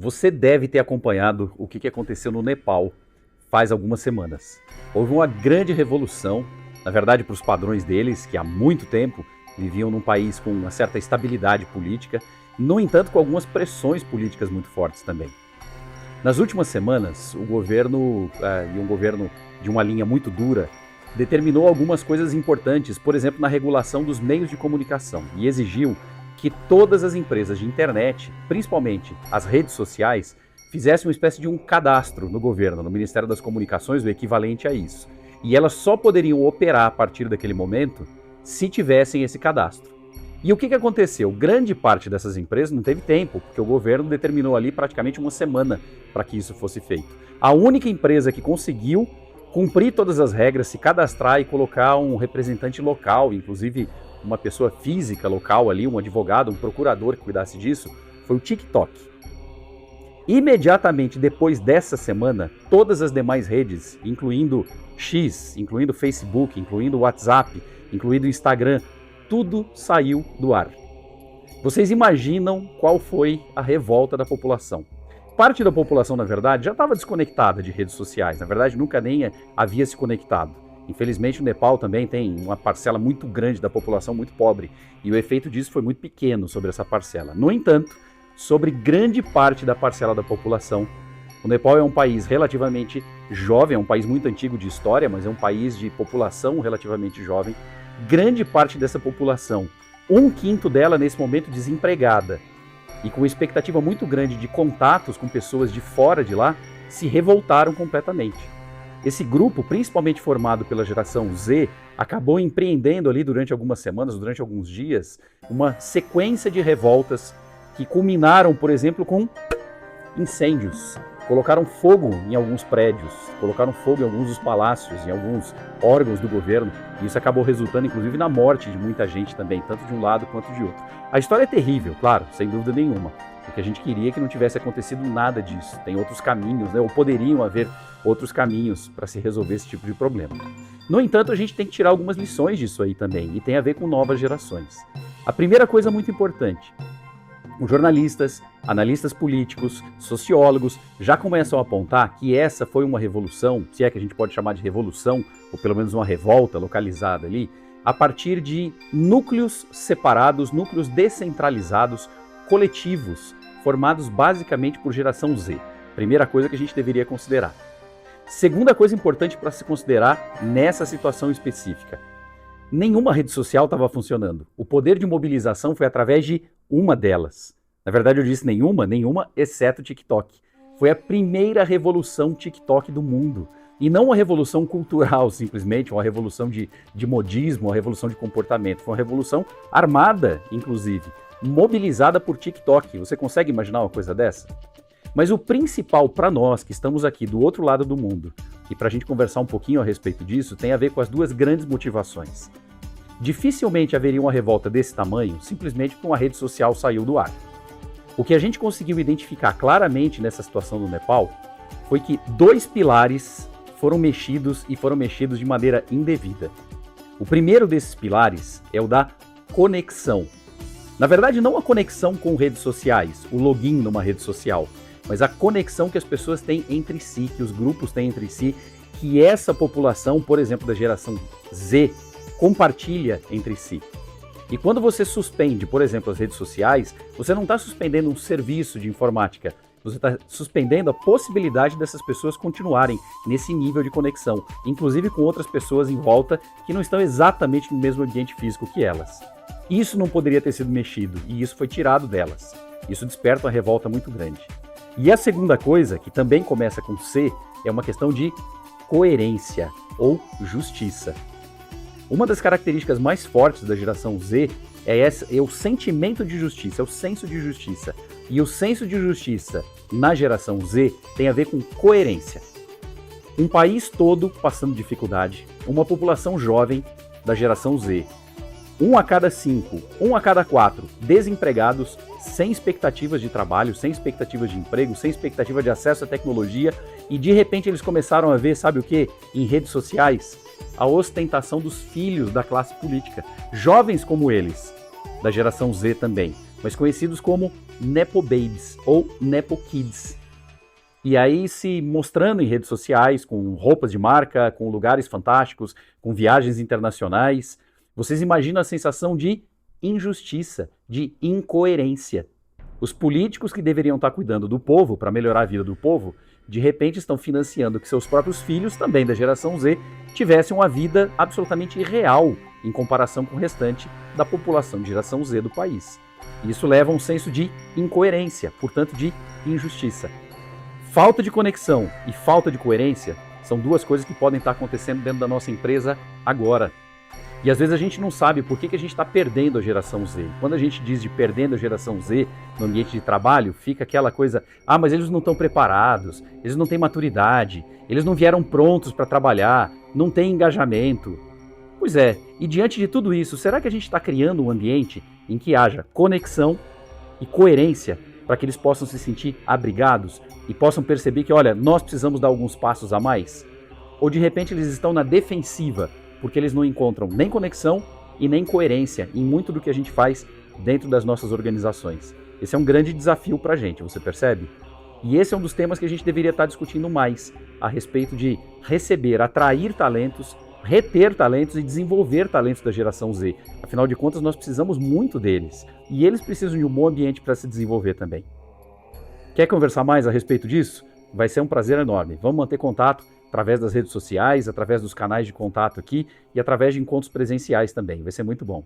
Você deve ter acompanhado o que aconteceu no Nepal faz algumas semanas. Houve uma grande revolução, na verdade para os padrões deles, que há muito tempo viviam num país com uma certa estabilidade política, no entanto com algumas pressões políticas muito fortes também. Nas últimas semanas, o governo, e um governo de uma linha muito dura, determinou algumas coisas importantes, por exemplo, na regulação dos meios de comunicação, e exigiu que todas as empresas de internet, principalmente as redes sociais, fizessem uma espécie de um cadastro no governo, no Ministério das Comunicações, o equivalente a isso. E elas só poderiam operar a partir daquele momento se tivessem esse cadastro. E o que aconteceu? Grande parte dessas empresas não teve tempo, porque o governo determinou ali praticamente uma semana para que isso fosse feito. A única empresa que conseguiu cumprir todas as regras, se cadastrar e colocar um representante local, inclusive uma pessoa física local ali, um advogado, um procurador que cuidasse disso, foi o TikTok. Imediatamente depois dessa semana, todas as demais redes, incluindo X, incluindo Facebook, incluindo WhatsApp, incluindo Instagram, tudo saiu do ar. Vocês imaginam qual foi a revolta da população? Parte da população, na verdade, já estava desconectada de redes sociais, na verdade nunca nem havia se conectado. Infelizmente o Nepal também tem uma parcela muito grande da população muito pobre, e o efeito disso foi muito pequeno sobre essa parcela. No entanto, sobre grande parte da parcela da população, o Nepal é um país relativamente jovem, é um país muito antigo de história, mas é um país de população relativamente jovem. Grande parte dessa população, 1/5 dela nesse momento desempregada, e com expectativa muito grande de contatos com pessoas de fora de lá, se revoltaram completamente. Esse grupo, principalmente formado pela geração Z, acabou empreendendo ali durante algumas semanas, durante alguns dias, uma sequência de revoltas que culminaram, por exemplo, com incêndios. Colocaram fogo em alguns prédios, colocaram fogo em alguns dos palácios, em alguns órgãos do governo, e isso acabou resultando, inclusive, na morte de muita gente também, tanto de um lado quanto de outro. A história é terrível, claro, sem dúvida nenhuma. O que a gente queria é que não tivesse acontecido nada disso. Tem outros caminhos, né? Ou poderiam haver outros caminhos para se resolver esse tipo de problema. No entanto, a gente tem que tirar algumas lições disso aí também, e tem a ver com novas gerações. A primeira coisa muito importante: os jornalistas, analistas políticos, sociólogos já começam a apontar que essa foi uma revolução, se é que a gente pode chamar de revolução, ou pelo menos uma revolta localizada ali, a partir de núcleos separados, núcleos descentralizados, coletivos, formados basicamente por geração Z. Primeira coisa que a gente deveria considerar. Segunda coisa importante para se considerar nessa situação específica: nenhuma rede social estava funcionando. O poder de mobilização foi através de uma delas. Na verdade, eu disse nenhuma, exceto o TikTok. Foi a primeira revolução TikTok do mundo. E não uma revolução cultural, simplesmente, uma revolução de modismo, uma revolução de comportamento. Foi uma revolução armada, inclusive, mobilizada por TikTok. Você consegue imaginar uma coisa dessa? Mas o principal para nós que estamos aqui do outro lado do mundo, e para a gente conversar um pouquinho a respeito disso, tem a ver com as duas grandes motivações. Dificilmente haveria uma revolta desse tamanho simplesmente porque uma rede social saiu do ar. O que a gente conseguiu identificar claramente nessa situação do Nepal foi que dois pilares foram mexidos de maneira indevida. O primeiro desses pilares é o da conexão. Na verdade, não a conexão com redes sociais, o login numa rede social, mas a conexão que as pessoas têm entre si, que os grupos têm entre si, que essa população, por exemplo, da geração Z, compartilha entre si. E quando você suspende, por exemplo, as redes sociais, você não está suspendendo um serviço de informática, você está suspendendo a possibilidade dessas pessoas continuarem nesse nível de conexão, inclusive com outras pessoas em volta que não estão exatamente no mesmo ambiente físico que elas. Isso não poderia ter sido mexido, e isso foi tirado delas. Isso desperta uma revolta muito grande. E a segunda coisa, que também começa com C, é uma questão de coerência ou justiça. Uma das características mais fortes da geração Z é o sentimento de justiça, é o senso de justiça. E o senso de justiça na geração Z tem a ver com coerência. Um país todo passando dificuldade, uma população jovem da geração Z, 1 a cada 5, 1 a cada 4 desempregados, sem expectativas de trabalho, sem expectativas de emprego, sem expectativa de acesso à tecnologia, e de repente eles começaram a ver, sabe o quê? Em redes sociais, a ostentação dos filhos da classe política, jovens como eles, da geração Z também, mas conhecidos como Nepo Babies ou Nepo Kids. E aí se mostrando em redes sociais, com roupas de marca, com lugares fantásticos, com viagens internacionais. Vocês imaginam a sensação de injustiça, de incoerência. Os políticos que deveriam estar cuidando do povo, para melhorar a vida do povo, de repente estão financiando que seus próprios filhos, também da geração Z, tivessem uma vida absolutamente irreal em comparação com o restante da população de geração Z do país. Isso leva a um senso de incoerência, portanto de injustiça. Falta de conexão e falta de coerência são duas coisas que podem estar acontecendo dentro da nossa empresa agora. E às vezes a gente não sabe por que a gente está perdendo a geração Z. Quando a gente diz de perdendo a geração Z no ambiente de trabalho, fica aquela coisa, mas eles não estão preparados, eles não têm maturidade, eles não vieram prontos para trabalhar, não têm engajamento. Pois é, e diante de tudo isso, será que a gente está criando um ambiente em que haja conexão e coerência para que eles possam se sentir abrigados e possam perceber que, olha, nós precisamos dar alguns passos a mais? Ou de repente eles estão na defensiva, porque eles não encontram nem conexão e nem coerência em muito do que a gente faz dentro das nossas organizações. Esse é um grande desafio para a gente, você percebe? E esse é um dos temas que a gente deveria estar discutindo mais, a respeito de receber, atrair talentos, reter talentos e desenvolver talentos da geração Z. Afinal de contas, nós precisamos muito deles. E eles precisam de um bom ambiente para se desenvolver também. Quer conversar mais a respeito disso? Vai ser um prazer enorme. Vamos manter contato através das redes sociais, através dos canais de contato aqui e através de encontros presenciais também. Vai ser muito bom.